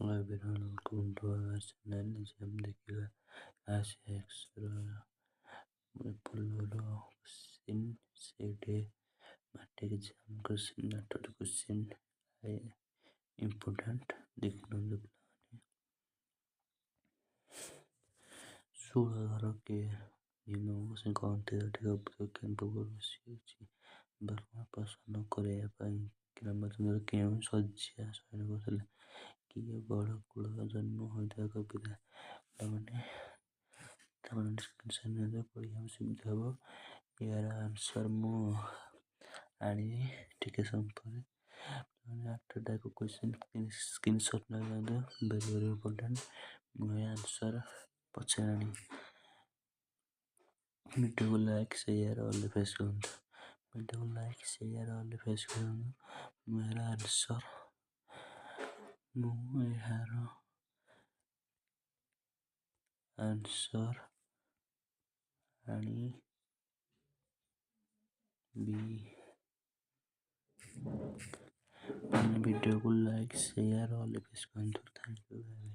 welcome to our channel आज हम देखिएगा आज एक्सर पुलोरो क्वेश्चन सेटे माटे एग्जाम क्वेश्चन नाटक क्वेश्चन है इम्पोर्टेंट देखना जब 16 के ଦିନକୁ ସେ କହନ୍ତି ଅଧିକ କେନ୍ଦୁକୁ ବସିଅଛି ବାରମା ପ୍ରସନ୍ନ କରିବା ପାଇଁ ରାମଚନ୍ଦ୍ର କେଉଁ ଶଯ୍ୟା ଶୟନ କରୁଥିଲେ କିଏ ବଡ଼ କୂଳରେ ଜନ୍ମ ହୋଇଥିବା କବିତା ତାମାନେ ଡିସ୍କ୍ରିପସନରେ ପଢ଼ିବାକୁ ସୁବିଧା ହେବ। ୟାର ଆନ୍ସର ମୁଁ ଆଣିବି ଟିକେ ସମୟ ପରେ। ଆଠଟାକୁ କ୍ୱେଶ୍ଚିନ୍ ସ୍କ୍ରିନଶଟ୍ ନେଇଯାଆନ୍ତୁ, ଭେରି ଇମ୍ପୋର୍ଟାଣ୍ଟ। ମୁଁ ଏ ଆନ୍ସର ପଛରେ ଆଣିବି। ଭିଡ଼ିଓକୁ ଲାଇକ୍ ସେୟାର ଅଲ୍ ଫେସ୍ କରନ୍ତୁ। ଭିଡ଼ିଓକୁ ଲାଇକ୍ ସେୟାର ଅଲ୍ ଫେସ୍ କରନ୍ତୁ। ମୁଁ ଏହାର ଆନ୍ସର ଆଣିବି। ଭିଡ଼ିଓକୁ ଲାଇକ୍ ସେୟାର ଅଲ୍ ଫେସ୍ କରନ୍ତୁ। Thank you.